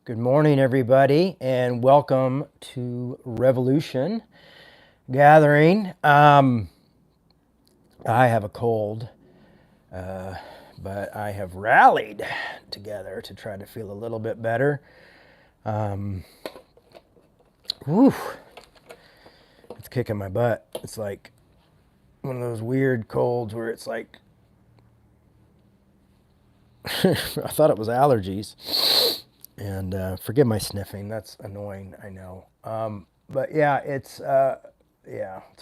Good morning, everybody, and welcome to Revolution Gathering. I have a cold, but I have rallied together to try to feel a little bit better. Whew, it's kicking my butt. It's like one of those weird colds where it's like, I thought it was allergies. And forgive my sniffing. That's annoying, I know. But yeah, it's one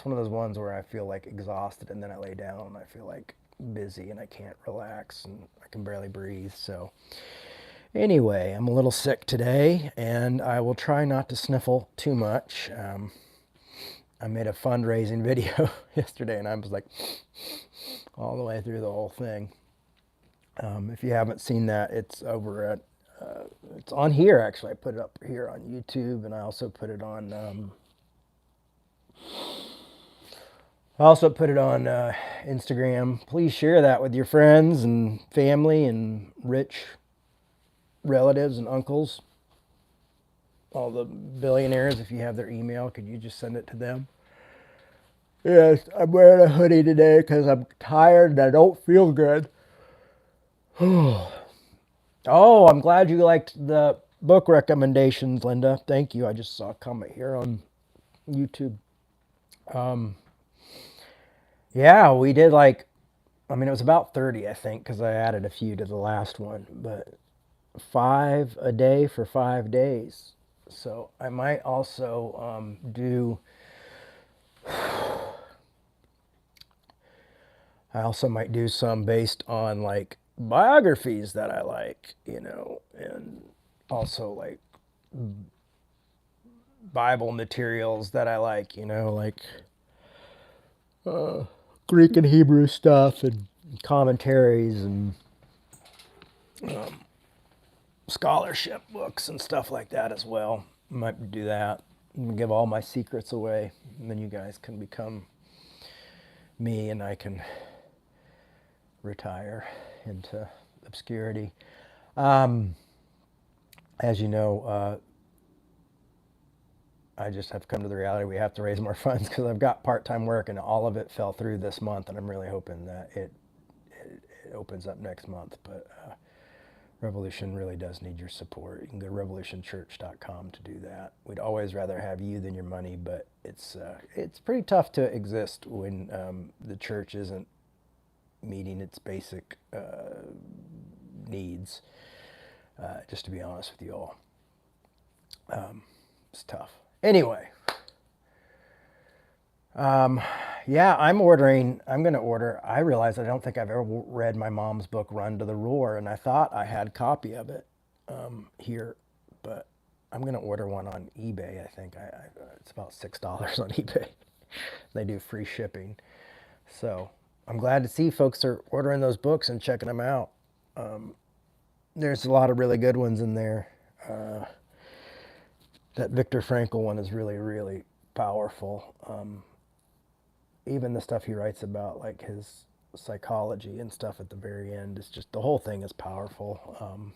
of those ones where I feel like exhausted, and then I lay down and I feel like busy and I can't relax and I can barely breathe. So anyway, I'm a little sick today, and I will try not to sniffle too much. I made a fundraising video yesterday, and I was like all the way through the whole thing. If you haven't seen that, it's over at it's on here, actually. I put it up here on YouTube, and I also put it on Instagram. Please share that with your friends and family and rich relatives and uncles. All the billionaires, if you have their email, could you just send it to them? Yes, I'm wearing a hoodie today because I'm tired and I don't feel good. Oh, I'm glad you liked the book recommendations, Linda. Thank you. I just saw a comment here on YouTube. Yeah, we did it was about 30, I think, because I added a few to the last one, but 5 a day for 5 days. So I might also do some based on like biographies that I like, and also like Bible materials that I like, like Greek and Hebrew stuff and commentaries and scholarship books and stuff like that as well. Might do that and give all my secrets away, and then you guys can become me and I can retire into obscurity. As you know, I just have come to the reality we have to raise more funds because I've got part-time work and all of it fell through this month, and I'm really hoping that it opens up next month. But Revolution really does need your support. You can go to revolutionchurch.com to do that. We'd always rather have you than your money, but it's pretty tough to exist when the church isn't meeting its basic needs. Just to be honest with you all, it's tough. Anyway, yeah, I'm going to order. I realize I don't think I've ever read my mom's book, Run to the Roar, and I thought I had a copy of it here, but I'm going to order one on eBay, I think. It's about $6 on eBay. They do free shipping. So I'm glad to see folks are ordering those books and checking them out. There's a lot of really good ones in there. That Viktor Frankl one is really, really powerful. Even the stuff he writes about, like his psychology and stuff at the very end, is just, the whole thing is powerful.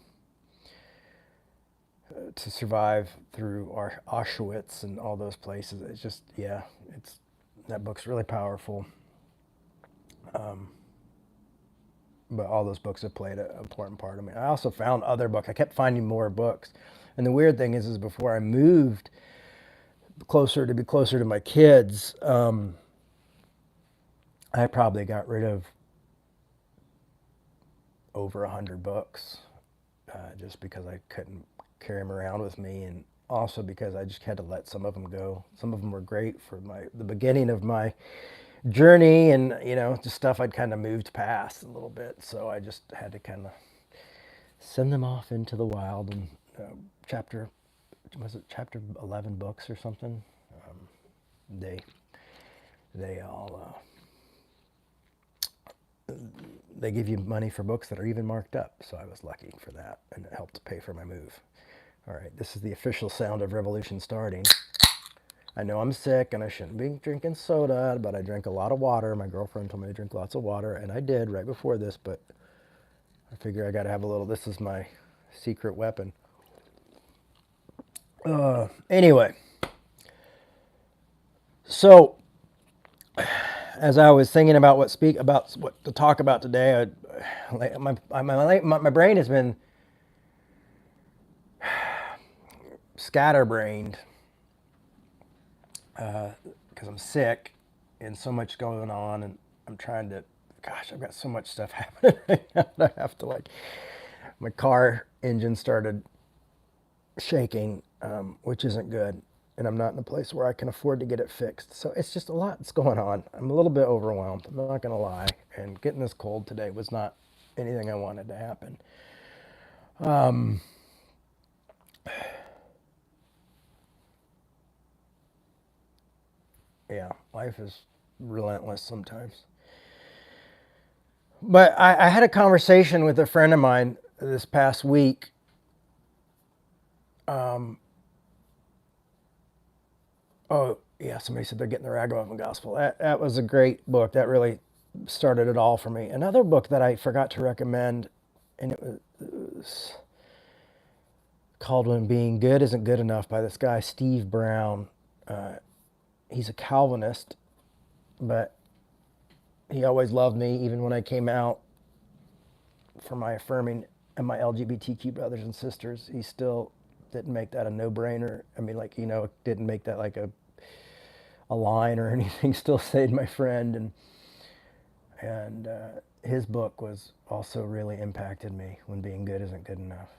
To survive through Auschwitz and all those places, it's just, yeah, that book's really powerful. But all those books have played an important part of me. I also found other books. I kept finding more books. And the weird thing is before I moved closer to my kids, I probably got rid of over 100 books just because I couldn't carry them around with me, and also because I just had to let some of them go. Some of them were great for the beginning of my journey, and just stuff I'd kind of moved past a little bit, so I just had to kind of send them off into the wild. And chapter 11 books or something, they all they give you money for books that are even marked up, so I was lucky for that, and it helped pay for my move. All right, this is the official sound of Revolution starting. I know I'm sick and I shouldn't be drinking soda, but I drink a lot of water. My girlfriend told me to drink lots of water, and I did right before this, but I figure I got to have a little. This is my secret weapon. Anyway, so as I was thinking about what to talk about today, my brain has been scatterbrained because I'm sick and so much going on, and I'm trying to. Gosh, I've got so much stuff happening right now that I have to My car engine started shaking, which isn't good, and I'm not in a place where I can afford to get it fixed. So it's just a lot that's going on. I'm a little bit overwhelmed. I'm not going to lie. And getting this cold today was not anything I wanted to happen. Yeah, life is relentless sometimes. But I had a conversation with a friend of mine this past week. Oh, yeah, somebody said they're getting the Ragamuffin Gospel. That was a great book. That really started it all for me. Another book that I forgot to recommend, and it was called When Being Good Isn't Good Enough by this guy, Steve Brown. He's a Calvinist, but he always loved me, even when I came out for my affirming and my LGBTQ brothers and sisters. He still didn't make that a no-brainer. I mean, didn't make that like a line or anything. Still stayed my friend, and his book was also really impacted me. When Being Good Isn't Good Enough.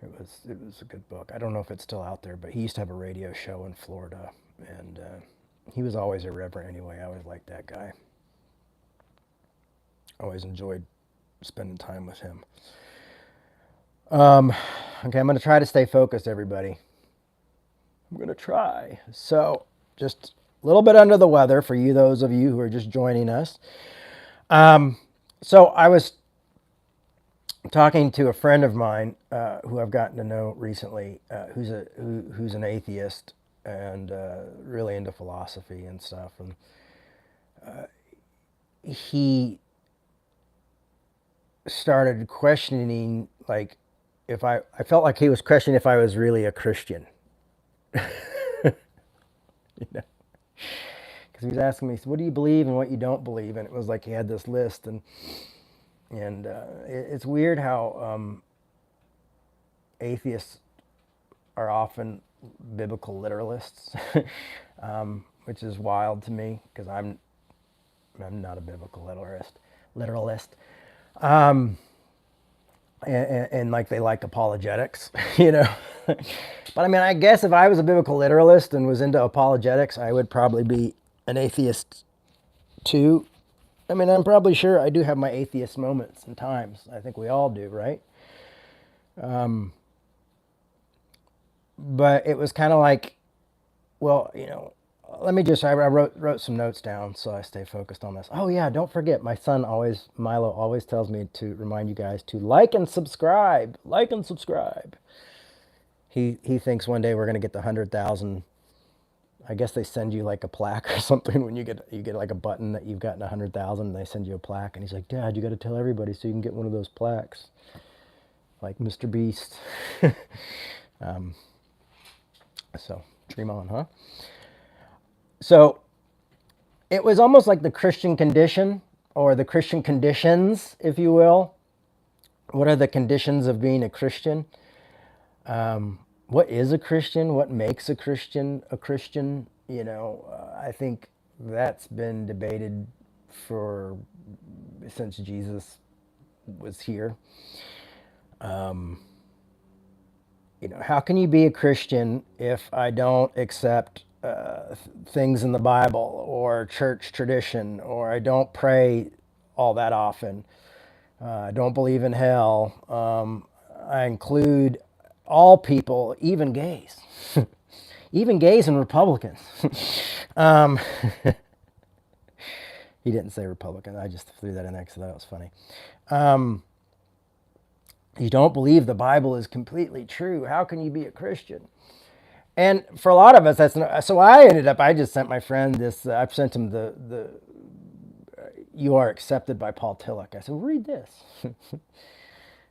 It was a good book. I don't know if it's still out there, but he used to have a radio show in Florida, and he was always irreverent anyway. I always liked that guy. Always enjoyed spending time with him. Okay, I'm going to try to stay focused, everybody. I'm going to try. So, just a little bit under the weather for you, those of you who are just joining us. So, I was talking to a friend of mine who I've gotten to know recently, who's an atheist and really into philosophy and stuff. And he started questioning, like, if I felt like he was questioning if I was really a Christian. You know, because he was asking me, what do you believe and what you don't believe? And it was like he had this list, and it's weird how atheists are often biblical literalists, which is wild to me because I'm not a biblical literalist. And like they like apologetics, you know. But I mean, I guess if I was a biblical literalist and was into apologetics, I would probably be an atheist too. I mean, I'm probably sure I do have my atheist moments and times. I think we all do, right? But it was kind of like, well, I wrote some notes down so I stay focused on this. Oh yeah, don't forget, my son Milo always tells me to remind you guys to like and subscribe. Like and subscribe. He thinks one day we're gonna get the 100,000. I guess they send you like a plaque or something when you get like a button that you've gotten 100,000, and they send you a plaque. And he's like, Dad, you got to tell everybody so you can get one of those plaques, like Mr. Beast. So dream on, huh? So it was almost like the Christian condition, or the Christian conditions, if you will. What are the conditions of being a Christian? What is a Christian? What makes a Christian a Christian? I think that's been debated since Jesus was here. How can you be a Christian if I don't accept things in the Bible or church tradition, or I don't pray all that often? I don't believe in hell. I include all people, even gays, even gays and Republicans. He didn't say Republican. I just threw that in there because I thought it was funny. You don't believe the Bible is completely true. How can you be a Christian? And for a lot of us, that's not, so I ended up. I just sent my friend this. I sent him the "You Are Accepted" by Paul Tillich. I said, read this.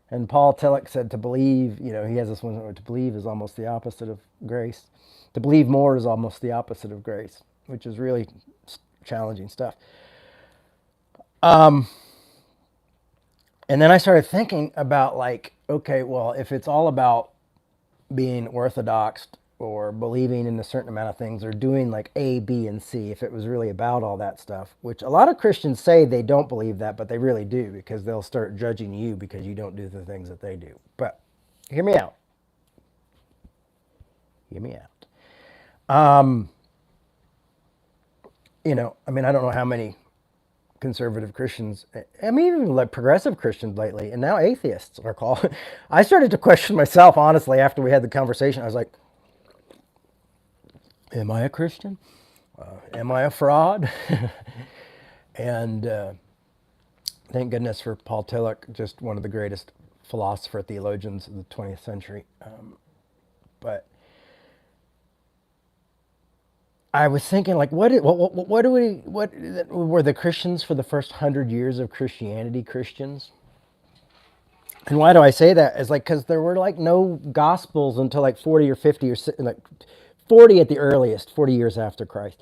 And Paul Tillich said to believe. He has this one where to believe is almost the opposite of grace. To believe more is almost the opposite of grace, which is really challenging stuff. And then I started thinking about like, okay, well, if it's all about being orthodox or believing in a certain amount of things or doing like A, B, and C, if it was really about all that stuff, which a lot of Christians say they don't believe that, but they really do because they'll start judging you because you don't do the things that they do. But hear me out. Hear me out. I mean, I don't know how many conservative Christians, I mean, even like progressive Christians lately, and now atheists are called. I started to question myself, honestly, after we had the conversation. I was like, am I a Christian? Am I a fraud? And thank goodness for Paul Tillich, just one of the greatest philosopher theologians of the 20th century. But I was thinking, like, what were the Christians for the first 100 years of Christianity Christians? And why do I say that? Is like because there were like no gospels until like 40 or 50 or like 40 at the earliest, 40 years after Christ,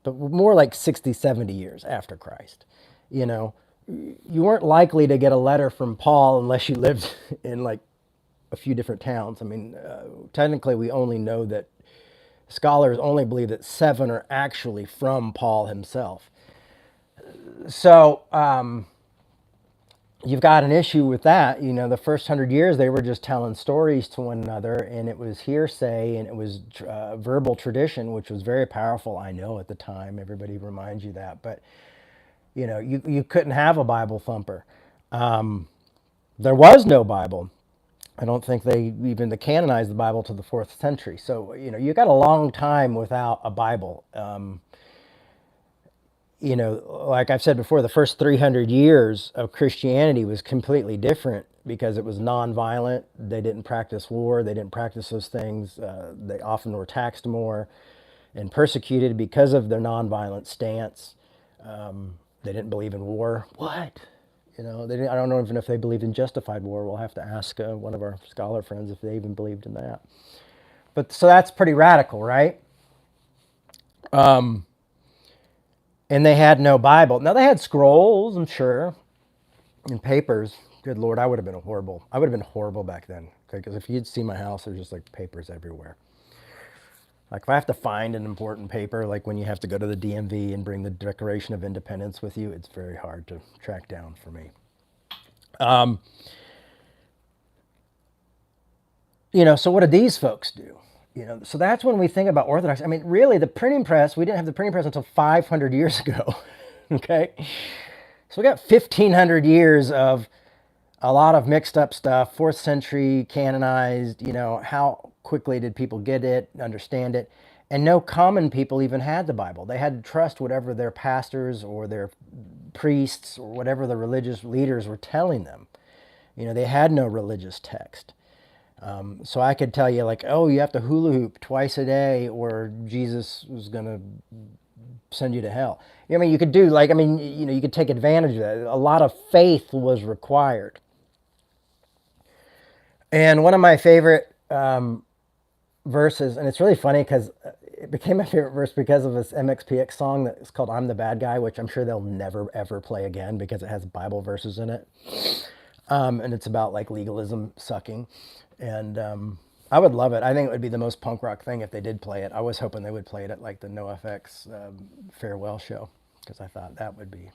but more like 60, 70 years after Christ. You know, you weren't likely to get a letter from Paul unless you lived in like a few different towns. I mean, technically, we only know that scholars only believe that 7 are actually from Paul himself. So, you've got an issue with that. The first 100 years, they were just telling stories to one another, and it was hearsay, and it was verbal tradition, which was very powerful. I know at the time, everybody reminds you that, but you couldn't have a Bible thumper. There was no Bible. I don't think they even canonized the Bible to the 4th century. So you got a long time without a Bible. Like I've said before, the first 300 years of Christianity was completely different because it was nonviolent. They didn't practice war. They didn't practice those things. They often were taxed more and persecuted because of their nonviolent stance. They didn't believe in war. What? They didn't, I don't know even if they believed in justified war. We'll have to ask one of our scholar friends if they even believed in that. But so that's pretty radical, right? And they had no Bible. Now they had scrolls, I'm sure, and papers. Good Lord, I would have been horrible back then. Because if you'd see my house, there's just like papers everywhere. Like if I have to find an important paper, like when you have to go to the DMV and bring the Declaration of Independence with you, it's very hard to track down for me. So what did these folks do? So that's when we think about Orthodox. I mean, really, the printing press, we didn't have the printing press until 500 years ago. Okay? So we got 1,500 years of a lot of mixed up stuff, 4th century canonized, how quickly did people get it, understand it? And no common people even had the Bible. They had to trust whatever their pastors or their priests or whatever the religious leaders were telling them. They had no religious text. So I could tell you like, oh, you have to hula hoop twice a day or Jesus was going to send you to hell. I mean, you could do like, you could take advantage of that. A lot of faith was required. And one of my favorite verses, and it's really funny because it became my favorite verse because of this MXPX song that's called I'm the Bad Guy, which I'm sure they'll never, ever play again because it has Bible verses in it. And it's about like legalism sucking. And I would love it. I think it would be the most punk rock thing if they did play it. I was hoping they would play it at like the NoFX farewell show because I thought that would be,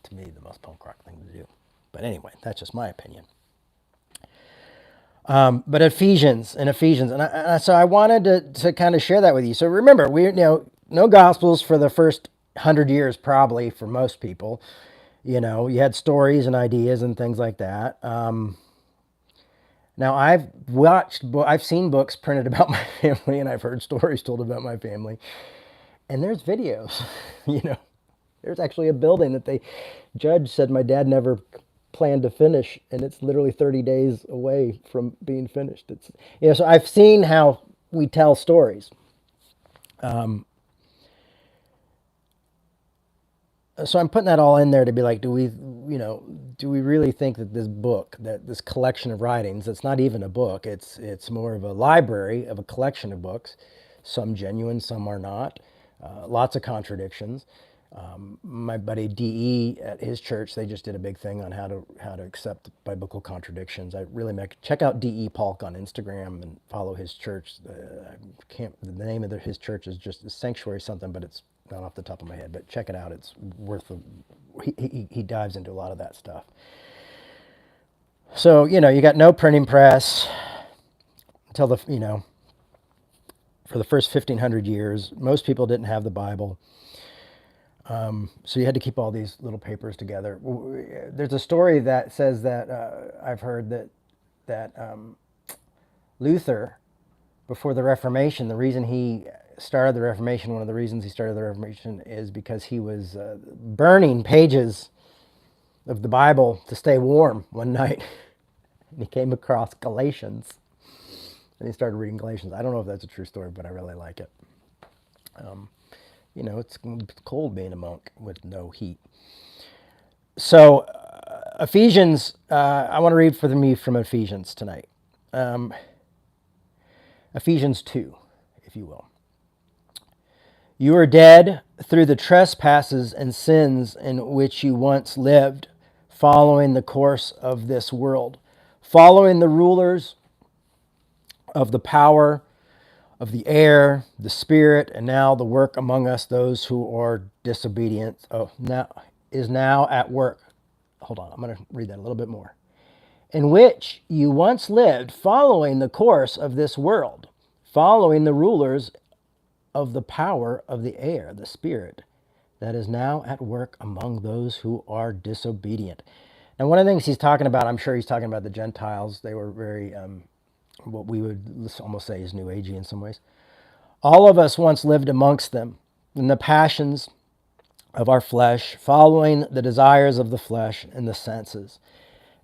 to me, the most punk rock thing to do. But anyway, that's just my opinion. But Ephesians, and so I wanted to kind of share that with you. So remember, no Gospels for the first 100 years, probably for most people. You had stories and ideas and things like that. Now I've seen books printed about my family, and I've heard stories told about my family, and there's videos. There's actually a building that the judge said my dad never planned to finish, and it's literally 30 days away from being finished. It's so I've seen how we tell stories. So I'm putting that all in there to be like, do we really think that this book, that this collection of writings, it's not even a book, it's more of a library of a collection of books, some genuine, some are not, lots of contradictions. My buddy DE at his church, they just did a big thing on how to accept biblical contradictions. I really check out DE Polk on Instagram and follow his church. The name of his church is just Sanctuary something, but it's not off the top of my head. But check it out; it's worth. He dives into a lot of that stuff. So you got no printing press until for the first 1,500 years. Most people didn't have the Bible. So you had to keep all these little papers together. There's a story that says that I've heard that Luther, before the Reformation, the reason he started the Reformation, one of the reasons he started the Reformation is because he was burning pages of the Bible to stay warm one night. And he came across Galatians. And he started reading Galatians. I don't know if that's a true story, but I really like it. It's cold being a monk with no heat. So Ephesians, I want to read for me from Ephesians tonight. Ephesians 2, if you will. You are dead through the trespasses and sins in which you once lived, following the course of this world, following the rulers of the power of the air, the spirit, and now the work among us, those who are disobedient. Is now at work. Hold on, I'm going to read that a little bit more. In which you once lived, following the course of this world, following the rulers of the power of the air, the spirit, that is now at work among those who are disobedient. Now, one of the things he's talking about, I'm sure he's talking about the Gentiles. They were very, what we would almost say is New Agey in some ways. All of us once lived amongst them in the passions of our flesh, following the desires of the flesh and the senses.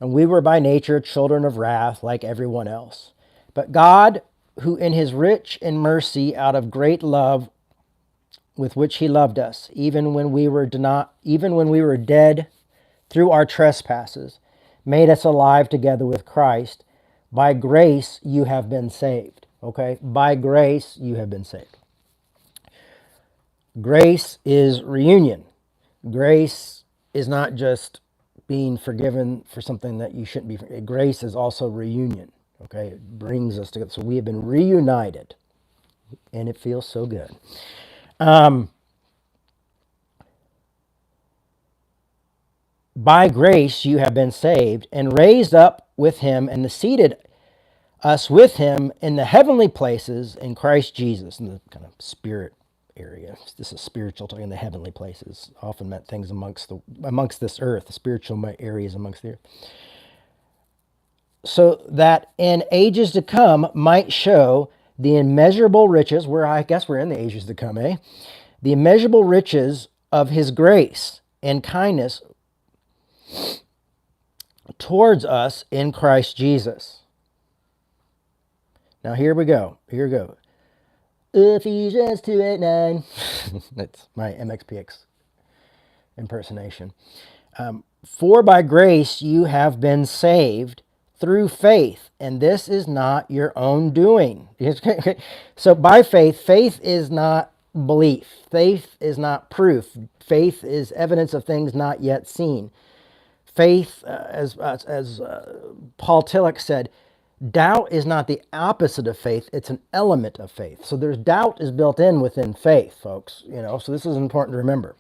And we were by nature children of wrath like everyone else. But God, who in his rich in mercy, out of great love with which he loved us, even when we were dead through our trespasses, made us alive together with Christ. By grace you have been saved. Okay? By grace you have been saved. Grace is reunion. Grace is not just being forgiven for something that you shouldn't be. Grace is also reunion. Okay? It brings us together. So we have been reunited. And it feels so good. By grace you have been saved and raised up with him and seated us with him in the heavenly places in Christ Jesus, in the kind of spirit area. This is spiritual, talking in the heavenly places. Often meant things amongst this earth, the spiritual areas amongst the earth. So that in ages to come might show the immeasurable riches, I guess we're in the ages to come, eh? The immeasurable riches of his grace and kindness towards us in Christ Jesus. Now here we go. Ephesians 2:8-9. That's my MXPX impersonation. For by grace you have been saved through faith, and this is not your own doing. So by faith is not belief. Faith is not proof. Faith is evidence of things not yet seen. Faith, as Paul Tillich said, doubt is not the opposite of faith, it's an element of faith. So there's doubt is built in within faith, folks. So this is important to remember.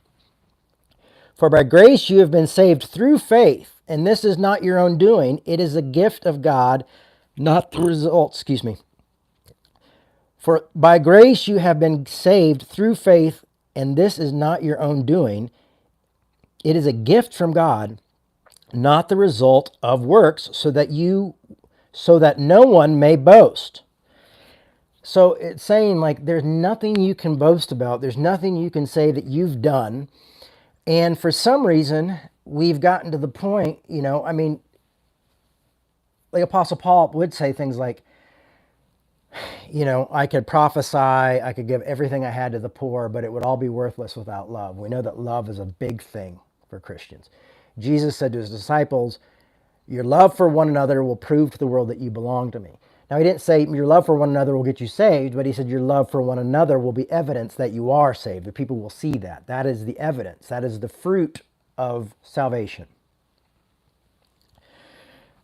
For by grace you have been saved through faith, and this is not your own doing. It is a gift of God, not the result. For by grace you have been saved through faith, and this is not your own doing. It is a gift from God, not the result of works, so that no one may boast. So it's saying like there's nothing you can boast about. There's nothing you can say that you've done. And for some reason, we've gotten to the point, like Apostle Paul would say things like, I could prophesy, I could give everything I had to the poor, but it would all be worthless without love. We know that love is a big thing for Christians. Jesus said to his disciples, your love for one another will prove to the world that you belong to me. Now, he didn't say your love for one another will get you saved, but he said your love for one another will be evidence that you are saved. The people will see that. That is the evidence. That is the fruit of salvation.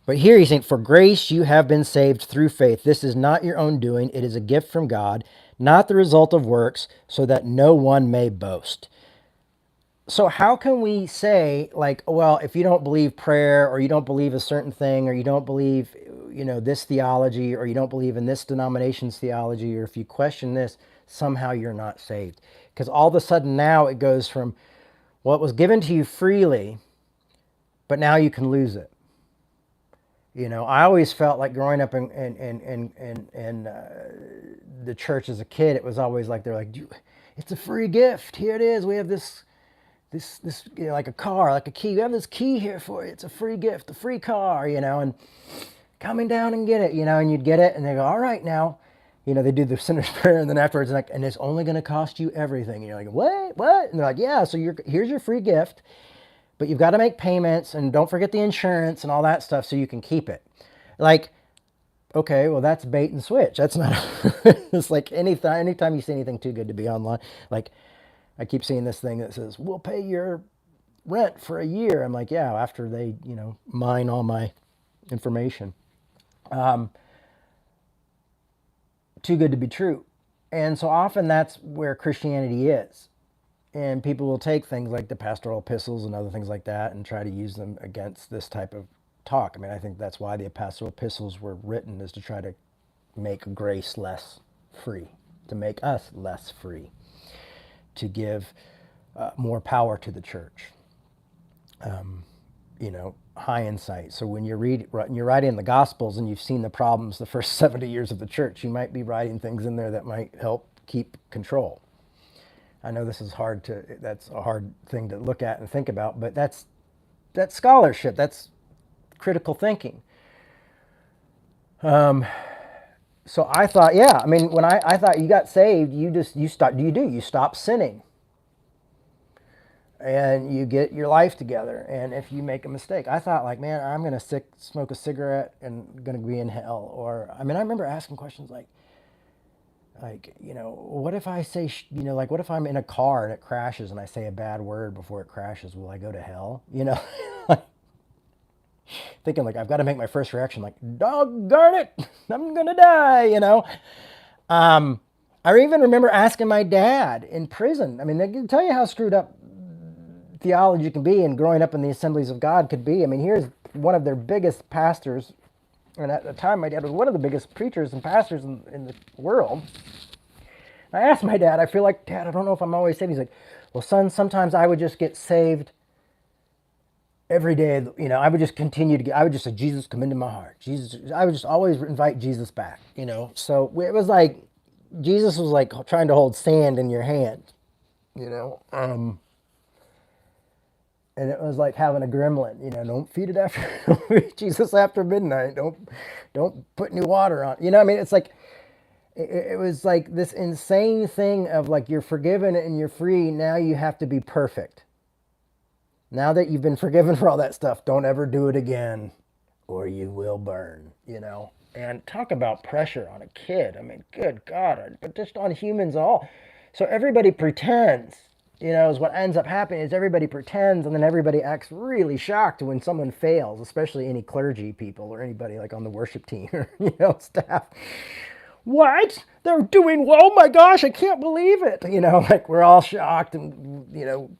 But here he's saying, for grace you have been saved through faith. This is not your own doing. It is a gift from God, not the result of works, so that no one may boast. So how can we say, like, well, if you don't believe prayer, or you don't believe a certain thing, or you don't believe, this theology, or you don't believe in this denomination's theology, or if you question this, somehow you're not saved? Because all of a sudden now it goes from, well, it was given to you freely, but now you can lose it. I always felt like growing up in the church as a kid, it was always like, they're like, it's a free gift. Here it is. We have this, like a car, like a key. We have this key here for you. It's a free gift, a free car, and coming down and get it, and you'd get it and they go, all right, now, they do the sinner's prayer. And then afterwards, like, and it's only going to cost you everything. And you're like, what? And they're like, yeah, so here's your free gift. But you've got to make payments, and don't forget the insurance and all that stuff so you can keep it. Like, okay, well, that's bait and switch. That's not, it's like anytime you see anything too good to be online, like I keep seeing this thing that says, we'll pay your rent for a year. I'm like, yeah, after they, mine all my information. Too good to be true. And so often that's where Christianity is. And people will take things like the pastoral epistles and other things like that and try to use them against this type of talk. I mean, I think that's why the pastoral epistles were written, is to try to make grace less free, to make us less free, to give more power to the church. High insight. So when you're writing the Gospels and you've seen the problems the first 70 years of the church, you might be writing things in there that might help keep control. I know that's a hard thing to look at and think about, but that's scholarship. That's critical thinking. So I thought, yeah, I mean, when I thought you got saved, you stop sinning. And you get your life together. And if you make a mistake, I thought, like, man, I'm going to smoke a cigarette and going to be in hell. Or, I mean, I remember asking questions like, what if I say, like, what if I'm in a car and it crashes and I say a bad word before it crashes? Will I go to hell? Thinking, like, I've got to make my first reaction, like, doggone it, I'm going to die, I even remember asking my dad in prison. I mean, they can tell you how screwed up theology can be, and growing up in the Assemblies of God could be. I mean, here's one of their biggest pastors. And at the time, my dad was one of the biggest preachers and pastors in the world. I asked my dad, I feel like, Dad, I don't know if I'm always saved. He's like, well, son, sometimes I would just get saved every day. I would just I would just say, Jesus, come into my heart. Jesus, I would just always invite Jesus back, So it was like, Jesus was like trying to hold sand in your hand, and it was like having a gremlin, don't feed it after Jesus after midnight. Don't put new water on. I mean, it's like, it was like this insane thing of like, you're forgiven and you're free. Now you have to be perfect. Now that you've been forgiven for all that stuff, don't ever do it again or you will burn, And talk about pressure on a kid. I mean, good God, but just on humans all. So everybody pretends. Is what ends up happening is everybody pretends, and then everybody acts really shocked when someone fails, especially any clergy people or anybody like on the worship team or, staff. What? They're doing, oh my gosh, I can't believe it. Like we're all shocked and,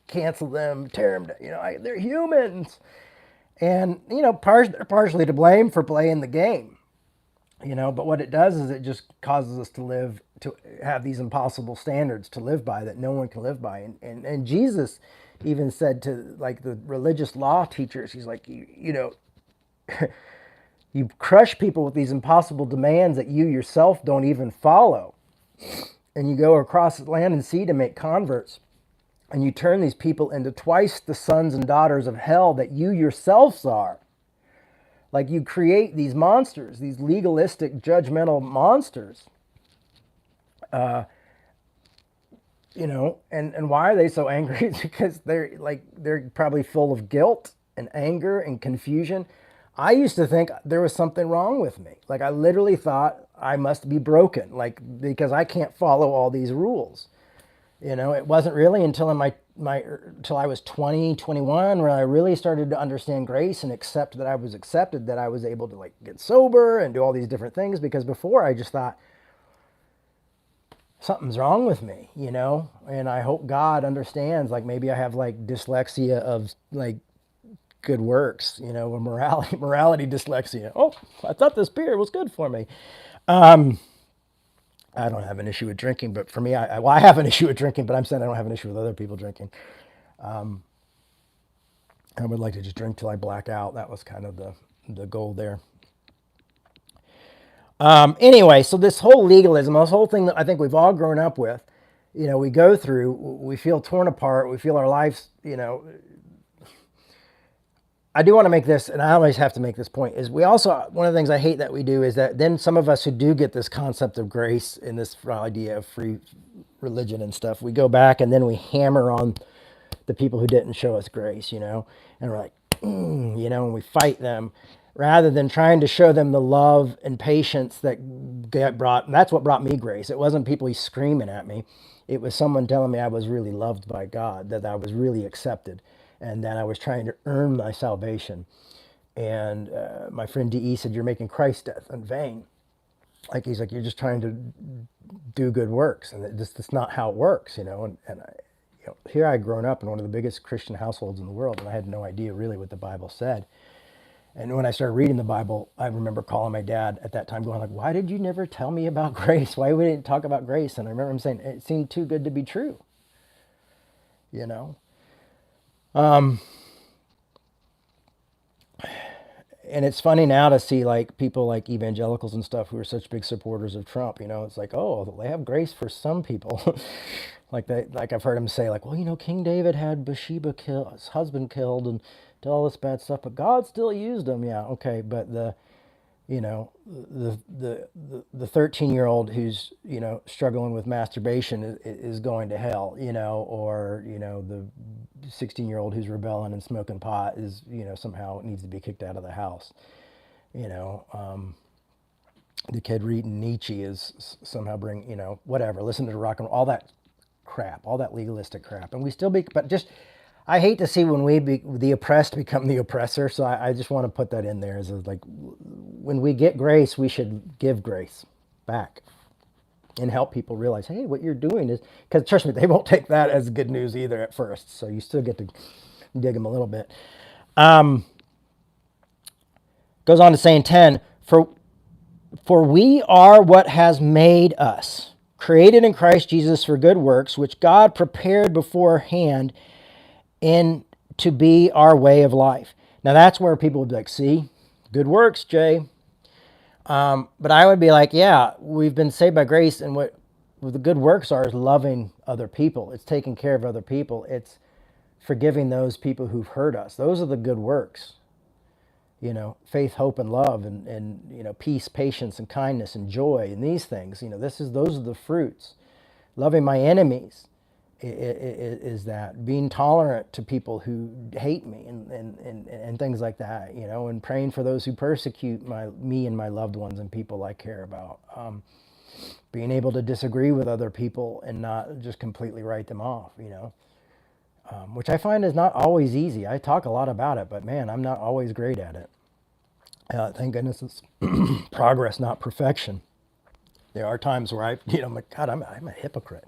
cancel them, tear them down. They're humans. And, they're partially to blame for playing the game. But what it does is it just causes us to have these impossible standards to live by that no one can live by. And Jesus even said to like the religious law teachers, he's like, you crush people with these impossible demands that you yourself don't even follow. And you go across land and sea to make converts. And you turn these people into twice the sons and daughters of hell that you yourselves are. Like you create these monsters, these legalistic, judgmental monsters. And why are they so angry? It's because they're probably full of guilt and anger and confusion. I used to think there was something wrong with me. Like I literally thought I must be broken, like because I can't follow all these rules. It wasn't really until in my till I was 20, 21 where I really started to understand grace and accept that I was accepted, that I was able to like get sober and do all these different things, because before I just thought something's wrong with me. And I hope God understands, like maybe I have like dyslexia of like good works, or morality dyslexia. Oh, I thought this beer was good for me. I don't have an issue with drinking, but for me, I have an issue with drinking, but I'm saying I don't have an issue with other people drinking. I would like to just drink till I black out. That was kind of the goal there. Anyway, so this whole legalism, this whole thing that I think we've all grown up with, we go through, we feel torn apart, we feel our lives. I do want to make this, and I always have to make this point, is we also, one of the things I hate that we do is that then some of us who do get this concept of grace and this idea of free religion and stuff, we go back and then we hammer on the people who didn't show us grace, and we're like, and we fight them rather than trying to show them the love and patience that brought, and that's what brought me grace. It wasn't people screaming at me. It was someone telling me I was really loved by God, that I was really accepted, and that I was trying to earn my salvation. And my friend D.E. said, "You're making Christ's death in vain." Like he's like, "You're just trying to do good works, and that's not how it works." And here I had grown up in one of the biggest Christian households in the world, and I had no idea really what the Bible said. And when I started reading the Bible, I remember calling my dad at that time going like, "Why did you never tell me about grace? Why we didn't talk about grace?" And I remember him saying, "It seemed too good to be true." You know? And it's funny now to see like people like evangelicals and stuff who are such big supporters of Trump. It's like, oh, they have grace for some people. Like I've heard him say like, well, King David had Bathsheba kill his husband killed and did all this bad stuff, but God still used him. Yeah, okay, but the 13-year-old who's struggling with masturbation is going to hell. Or the 16-year-old who's rebelling and smoking pot is somehow needs to be kicked out of the house. you know the kid reading Nietzsche is somehow whatever, listen to rock and roll, all that crap, all that legalistic crap, and we still but just I hate to see when the oppressed become the oppressor. So I just want to put that in there as like, when we get grace, we should give grace back and help people realize, hey, what you're doing is, because trust me, they won't take that as good news either at first. So you still get to dig them a little bit. Goes on to say in 10, for we are what has made us, created in Christ Jesus for good works, which God prepared beforehand in to be our way of life. Now that's where people would be like, see, good works, Jay. But I would be like, yeah, we've been saved by grace, and what the good works are is loving other people. It's taking care of other people. It's forgiving those people who've hurt us. Those are the good works. Faith, hope, and love, and peace, patience, and kindness, and joy, and these things. Those are the fruits. Loving my enemies is that, being tolerant to people who hate me and things like that, and praying for those who persecute me and my loved ones and people I care about. Being able to disagree with other people and not just completely write them off, which I find is not always easy. I talk a lot about it, but man, I'm not always great at it. Thank goodness it's progress, not perfection. There are times where I'm like, God, I'm a hypocrite.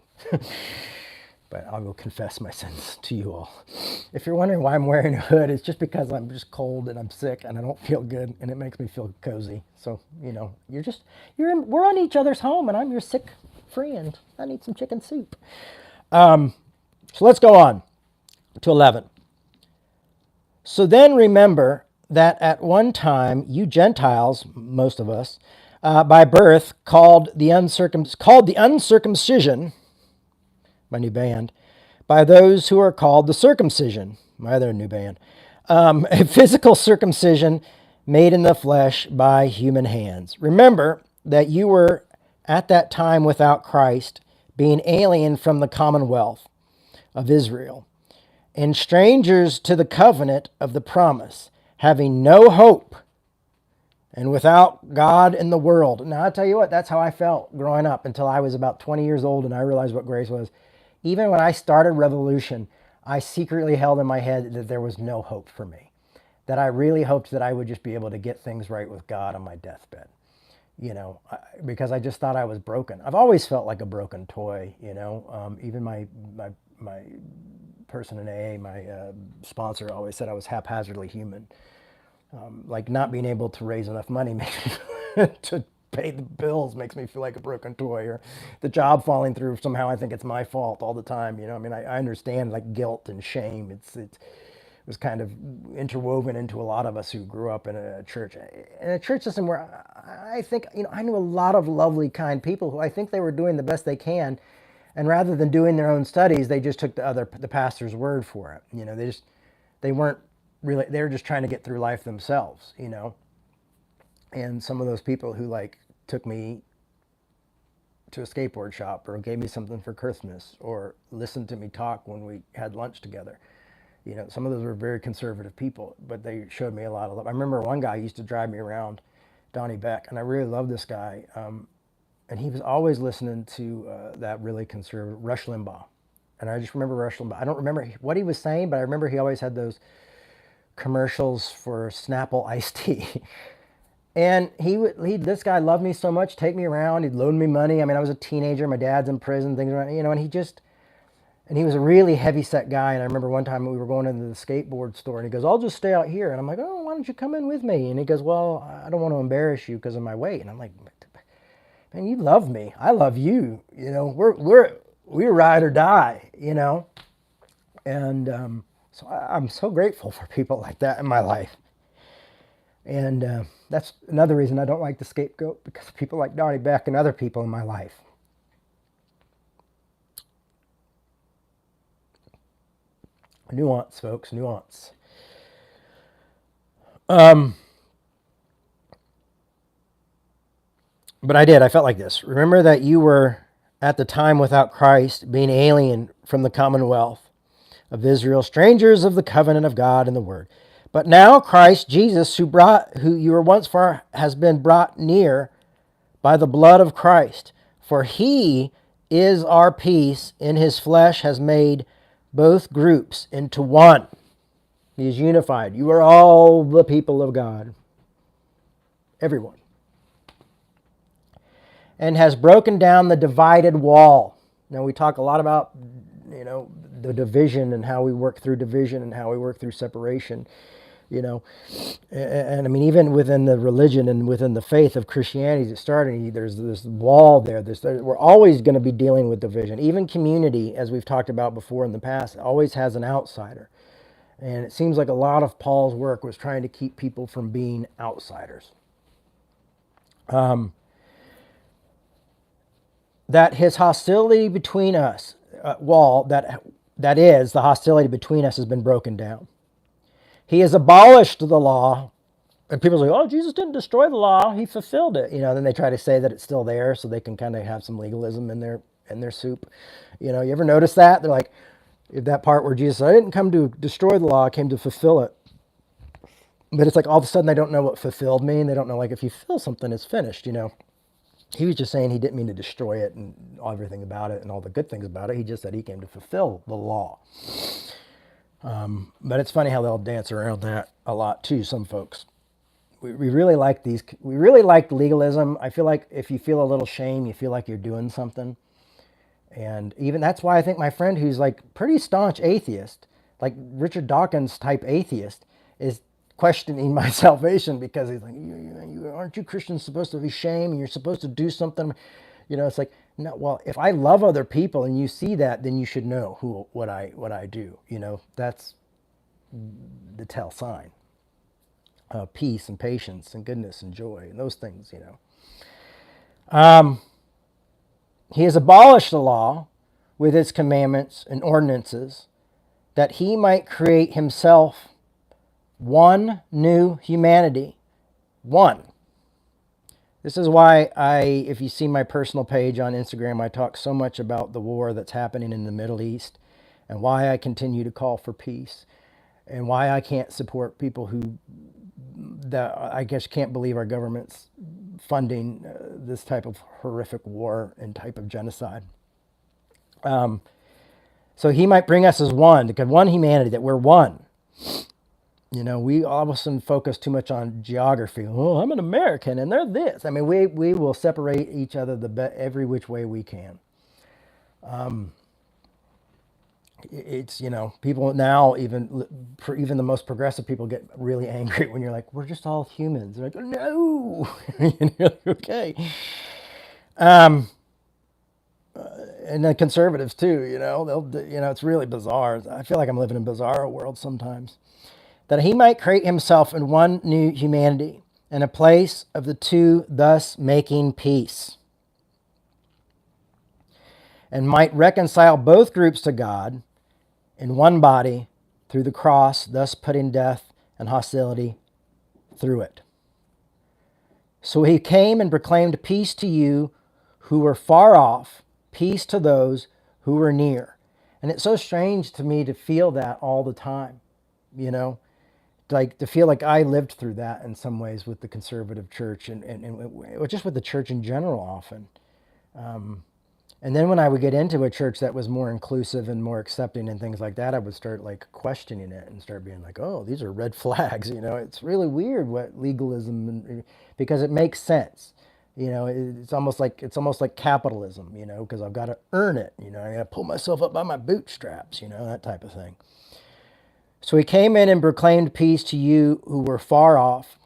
But I will confess my sins to you all. If you're wondering why I'm wearing a hood, it's just because I'm just cold and I'm sick and I don't feel good, and it makes me feel cozy. So, we're on each other's home, and I'm your sick friend. I need some chicken soup. So let's go on to 11. So then remember that at one time you Gentiles, most of us, by birth called the uncircumcision, my new band, by those who are called the circumcision, my other new band, a physical circumcision made in the flesh by human hands. Remember that you were at that time without Christ, being alien from the commonwealth of Israel, and strangers to the covenant of the promise, having no hope and without God in the world. Now, I'll tell you what, that's how I felt growing up until I was about 20 years old and I realized what grace was. Even when I started Revolution, I secretly held in my head that there was no hope for me, that I really hoped that I would just be able to get things right with God on my deathbed, because I just thought I was broken. I've always felt like a broken toy, even my person in AA, my sponsor, always said I was haphazardly human. Like not being able to raise enough money makes me to pay the bills makes me feel like a broken toy, or the job falling through somehow I think it's my fault all the time. I mean, I understand like guilt and shame. It was kind of interwoven into a lot of us who grew up in a church system where I think I knew a lot of lovely, kind people who I think they were doing the best they can, and rather than doing their own studies, they just took the pastor's word for it. They weren't really, they were just trying to get through life themselves. And some of those people who like took me to a skateboard shop or gave me something for Christmas or listened to me talk when we had lunch together. Some of those were very conservative people, but they showed me a lot of love. I remember one guy used to drive me around, Donnie Beck, and I really loved this guy. And he was always listening to that really conservative Rush Limbaugh. And I just remember Rush Limbaugh. I don't remember what he was saying, but I remember he always had those commercials for Snapple iced tea. And this guy loved me so much, take me around, he'd loan me money. I mean, I was a teenager, my dad's in prison, things around, and he was a really heavy set guy. And I remember one time we were going into the skateboard store and he goes, I'll just stay out here. And I'm like, oh, why don't you come in with me? And he goes, well, I don't want to embarrass you because of my weight. And I'm like, man, you love me. I love you. We ride or die, And so I'm so grateful for people like that in my life. And that's another reason I don't like the scapegoat, because of people like Donnie Beck and other people in my life. Nuance, folks, nuance. But I felt like this. Remember that you were at the time without Christ, being alien from the commonwealth of Israel, strangers of the covenant of God and the word. But now Christ Jesus, who you were once far, has been brought near by the blood of Christ. For he is our peace, in his flesh has made both groups into one. He is unified. You are all the people of God. Everyone. And has broken down the divided wall. Now we talk a lot about, the division and how we work through division and how we work through separation, and I mean, even within the religion and within the faith of Christianity, there's this wall there. We're always going to be dealing with division. Even community, as we've talked about before in the past, always has an outsider. And it seems like a lot of Paul's work was trying to keep people from being outsiders. That his hostility between us, that is, the hostility between us has been broken down. He has abolished the law. And people say, oh, Jesus didn't destroy the law. He fulfilled it. Then they try to say that it's still there so they can kind of have some legalism in their soup. You ever notice that? They're like, that part where Jesus said, I didn't come to destroy the law, I came to fulfill it. But it's like all of a sudden they don't know what fulfilled mean. They don't know, like, if you fulfill something, it's finished, He was just saying he didn't mean to destroy it and everything about it and all the good things about it. He just said he came to fulfill the law. But it's funny how they'll dance around that a lot too, some folks. We really like legalism. I feel like if you feel a little shame, you feel like you're doing something. And even that's why I think my friend who's like pretty staunch atheist, like Richard Dawkins type atheist, is questioning my salvation, because he's like, aren't you Christians supposed to be ashamed and you're supposed to do something? It's like, no, well, if I love other people and you see that, then you should know what I do. That's the tell sign. Peace and patience and goodness and joy and those things, He has abolished the law with its commandments and ordinances, that he might create himself one new humanity. One. This is why if you see my personal page on Instagram, I talk so much about the war that's happening in the Middle East and why I continue to call for peace and why I can't support people that I guess can't believe our government's funding this type of horrific war and type of genocide. So he might bring us as one, because one humanity, that we're one. We all of a sudden focus too much on geography. Oh, I'm an American and they're this. I mean, we will separate each other every which way we can. It's, people now, even the most progressive people get really angry when you're like, we're just all humans. They're like, no. And you're like, okay. And then conservatives too, it's really bizarre. I feel like I'm living in a bizarre world sometimes. That he might create himself in one new humanity, in a place of the two, thus making peace, and might reconcile both groups to God in one body through the cross, thus putting death and hostility through it. So he came and proclaimed peace to you who were far off, peace to those who were near. And it's so strange to me to feel that all the time, like to feel like I lived through that in some ways with the conservative church and just with the church in general often. And then when I would get into a church that was more inclusive and more accepting and things like that, I would start like questioning it and start being like, oh, these are red flags. It's really weird what legalism, because it makes sense. It's almost like capitalism, because I've got to earn it. I got to pull myself up by my bootstraps, that type of thing. So he came in and proclaimed peace to you who were far off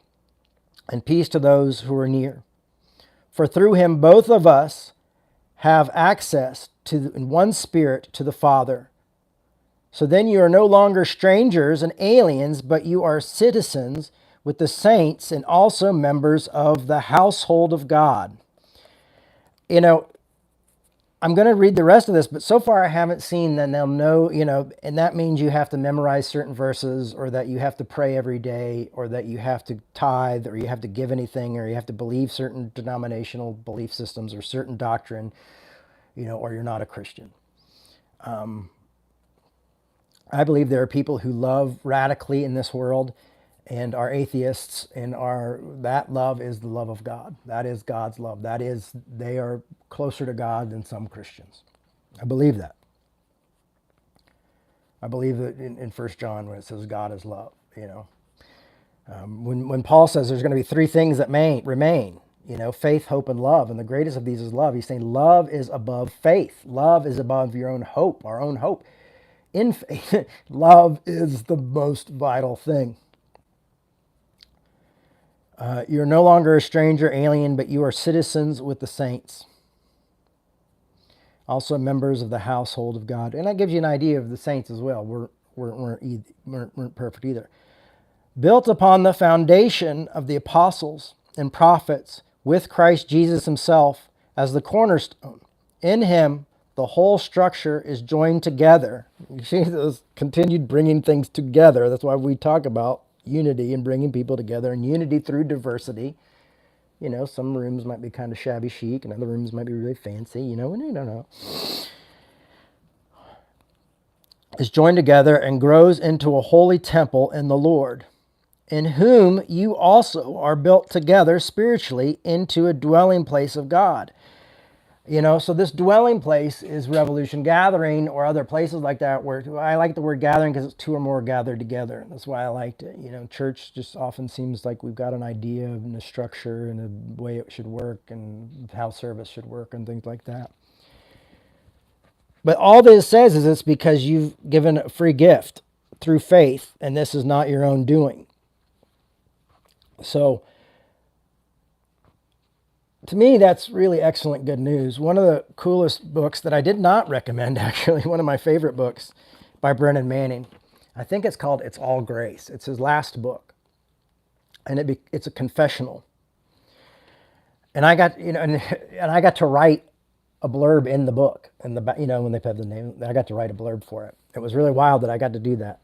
and peace to those who were near. For through him, both of us have access in one spirit to the Father. So then you are no longer strangers and aliens, but you are citizens with the saints and also members of the household of God. I'm going to read the rest of this, but so far I haven't seen that they'll know, and that means you have to memorize certain verses, or that you have to pray every day, or that you have to tithe, or you have to give anything, or you have to believe certain denominational belief systems or certain doctrine, or you're not a Christian. I believe there are people who love radically in this world and are atheists, and that love is the love of God. That is God's love. They are closer to God than some Christians. I believe that. I believe that in 1 John when it says God is love, when Paul says there's going to be three things that remain, faith, hope, and love. And the greatest of these is love. He's saying love is above faith. Love is above your own hope, our own hope. In faith, love is the most vital thing. You're no longer a stranger, alien, but you are citizens with the saints. Also members of the household of God. And that gives you an idea of the saints as well. Weren't perfect either. Built upon the foundation of the apostles and prophets, with Christ Jesus himself as the cornerstone. In him, the whole structure is joined together. You see those continued bringing things together. That's why we talk about unity and bringing people together, and unity through diversity. Some rooms might be kind of shabby chic and other rooms might be really fancy, and you don't know. Is joined together and grows into a holy temple in the Lord, in whom you also are built together spiritually into a dwelling place of God. So this dwelling place is Revolution Gathering or other places like that, where I like the word gathering because it's two or more gathered together. That's why I liked it. Church just often seems like we've got an idea and a structure and a way it should work and how service should work and things like that. But all this says is it's because you've given a free gift through faith, and this is not your own doing. So to me, that's really excellent good news. One of the coolest books that I did not recommend, actually, one of my favorite books by Brennan Manning, I think it's called It's All Grace. It's his last book. And it's a confessional. And I got, and I got to write a blurb in the book. And when they put the name, I got to write a blurb for it. It was really wild that I got to do that.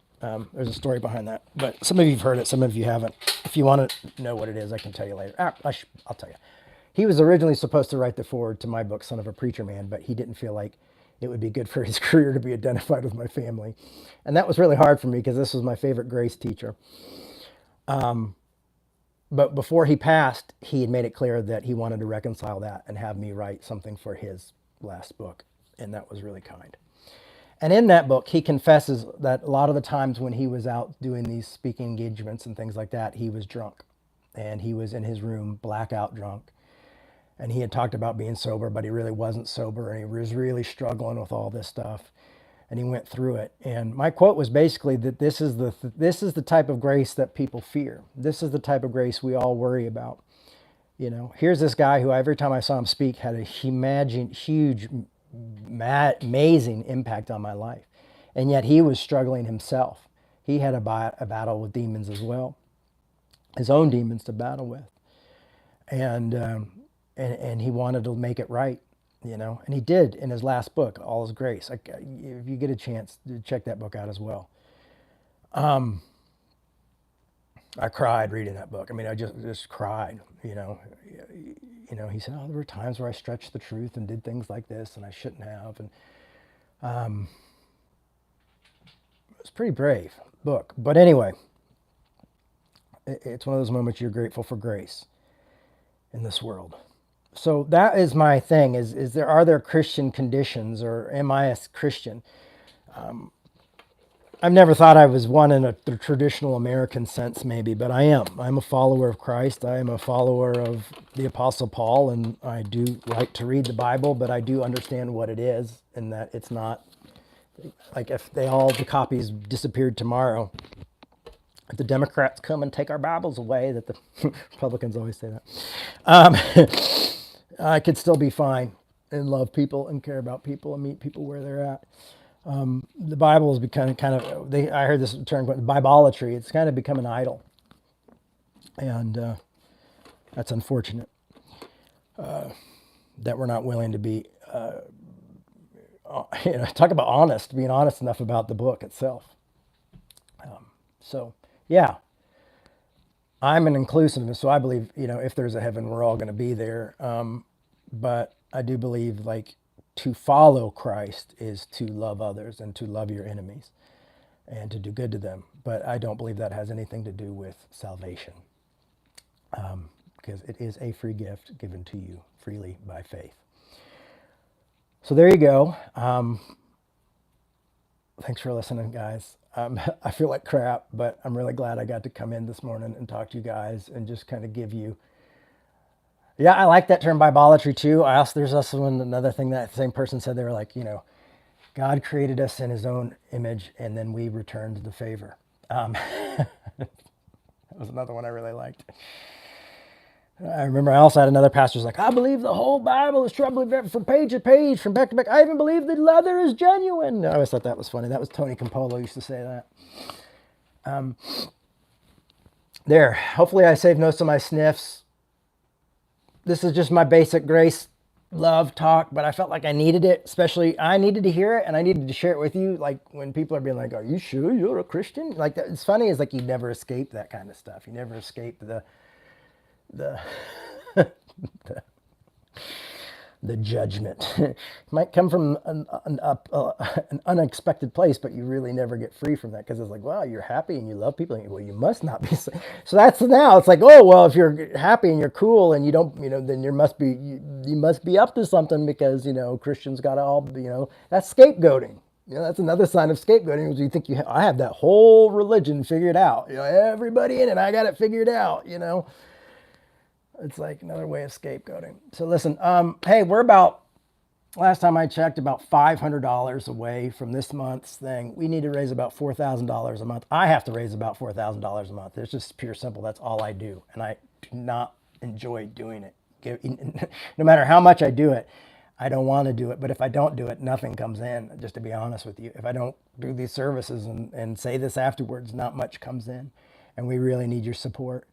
There's a story behind that. But some of you have heard it, some of you haven't. If you want to know what it is, I can tell you later. I'll tell you. He was originally supposed to write the foreword to my book, Son of a Preacher Man, but he didn't feel like it would be good for his career to be identified with my family. And that was really hard for me because this was my favorite grace teacher. But before he passed, he had made it clear that he wanted to reconcile that and have me write something for his last book. And that was really kind. And in that book, he confesses that a lot of the times when he was out doing these speaking engagements and things like that, he was drunk. And he was in his room, blackout drunk. And he had talked about being sober, but he really wasn't sober. And he was really struggling with all this stuff. And he went through it. And my quote was basically that this is the type of grace that people fear. This is the type of grace we all worry about. You know, here's this guy who every time I saw him speak had a huge, amazing impact on my life. And yet he was struggling himself. He had a battle with demons as well, his own demons to battle with. And he wanted to make it right, you know, and he did in his last book, All Is Grace. If you get a chance, check that book out as well. I cried reading that book. I mean, I just cried, you know. He said, oh, there were times where I stretched the truth and did things like this and I shouldn't have. And it was a pretty brave book. But anyway, it's one of those moments you're grateful for grace in this world. So that is my thing, are there Christian conditions, or am I a Christian? I've never thought I was one in the traditional American sense, maybe, but I am. I'm a follower of Christ. I am a follower of the Apostle Paul, and I do like to read the Bible, but I do understand what it is, and that it's not, like if the copies disappeared tomorrow, if the Democrats come and take our Bibles away, that the Republicans always say that, I could still be fine and love people and care about people and meet people where they're at. The Bible has become I heard this term, Bibleolatry. It's kind of become an idol. And that's unfortunate that we're not willing to be, talk about honest, being honest enough about the book itself. So, yeah, I'm an inclusivist, so I believe, if there's a heaven, we're all going to be there. But I do believe, like, to follow Christ is to love others and to love your enemies and to do good to them. But I don't believe that has anything to do with salvation, because it is a free gift given to you freely by faith. So there you go. Thanks for listening, guys. I feel like crap, but I'm really glad I got to come in this morning and talk to you guys and just kind of give you. Yeah, I like that term, Bibleolatry, too. There's also another thing that same person said. They were like, God created us in his own image, and then we returned the favor. That was another one I really liked. I remember I also had another pastor who's like, I believe the whole Bible is trouble from page to page, from back to back. I even believe the leather is genuine. I always thought that was funny. That was Tony Campolo used to say that. There. Hopefully I saved most of my sniffs. This is just my basic grace love talk, but I felt like I needed it. Especially, I needed to hear it, and I needed to share it with you. Like, when people are being like, are you sure you're a Christian? Like, it's funny, is like you never escape that kind of stuff. You never escape the judgment. It might come from an unexpected place, but you really never get free from that, because it's like, wow, you're happy and you love people. And well, you must not be. So that's now. It's like, oh, well, if you're happy and you're cool and you don't, then you must be up to something, because Christians got to all, that's scapegoating. That's another sign of scapegoating. Is you think I have that whole religion figured out. Everybody in it, I got it figured out. It's like another way of scapegoating. So listen, hey, we're last time I checked, about $500 away from this month's thing. We need to raise about $4,000 a month. I have to raise about $4,000 a month. It's just pure simple. That's all I do. And I do not enjoy doing it. No matter how much I do it, I don't want to do it. But if I don't do it, nothing comes in, just to be honest with you. If I don't do these services and say this afterwards, not much comes in. And we really need your support.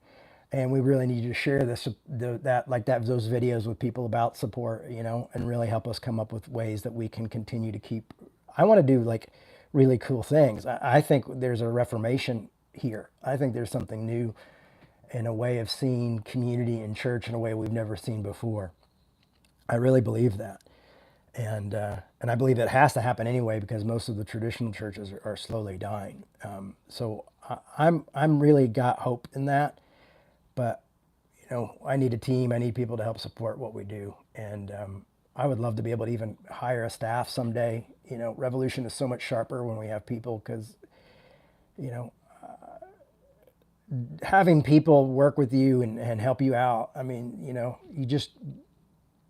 And we really need you to share those videos with people about support, and really help us come up with ways that we can continue to keep. I want to do like really cool things. I think there's a reformation here. I think there's something new in a way of seeing community and church in a way we've never seen before. I really believe that. And I believe it has to happen anyway because most of the traditional churches are slowly dying. I'm really got hope in that, but I need a team. I need people to help support what we do, and I would love to be able to even hire a staff someday. Revolution is so much sharper when we have people because you know having people work with you and help you out. I mean, you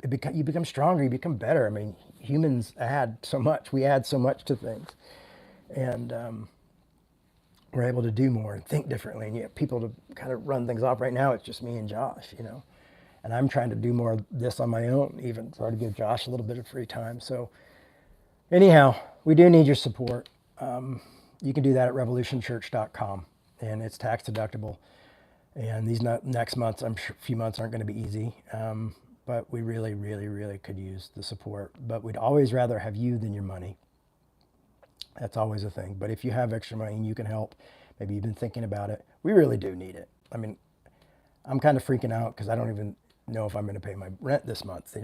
become stronger, you become better. I mean, humans add so much. We add so much to things, and we're able to do more and think differently. And you have people to kind of run things off. Right now, it's just me and Josh, and I'm trying to do more of this on my own, even try to give Josh a little bit of free time. So, anyhow, we do need your support. You can do that at revolutionchurch.com, and it's tax deductible. And these next months, I'm sure a few months aren't going to be easy, but we really, really, really could use the support. But we'd always rather have you than your money. That's always a thing. But if you have extra money and you can help, maybe you've been thinking about it, we really do need it. I mean, I'm kind of freaking out because I don't even know if I'm going to pay my rent this month,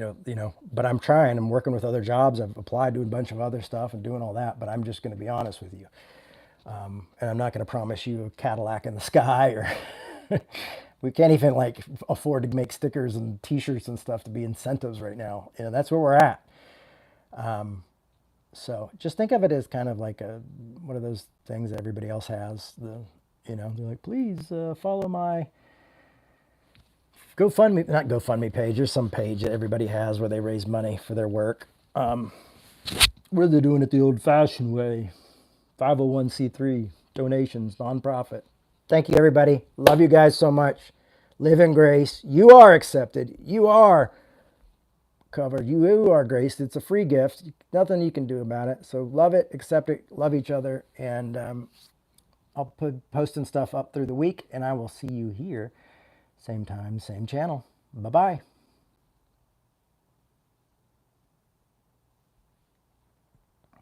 but I'm trying. I'm working with other jobs. I've applied to a bunch of other stuff and doing all that, but I'm just going to be honest with you. And I'm not going to promise you a Cadillac in the sky or we can't even afford to make stickers and t-shirts and stuff to be incentives right now. That's where we're at. So just think of it as kind of like one of those things that everybody else has. They're like, please follow my GoFundMe, not GoFundMe page. There's some page that everybody has where they raise money for their work. Where they're doing it the old-fashioned way, 501c3 donations, nonprofit. Thank you, everybody. Love you guys so much. Live in grace. You are accepted. You are covered. You are graced. It's a free gift. Nothing you can do about it. So love it, accept it, love each other. And I'll put posting stuff up through the week, and I will see you here. Same time, same channel. Bye-bye.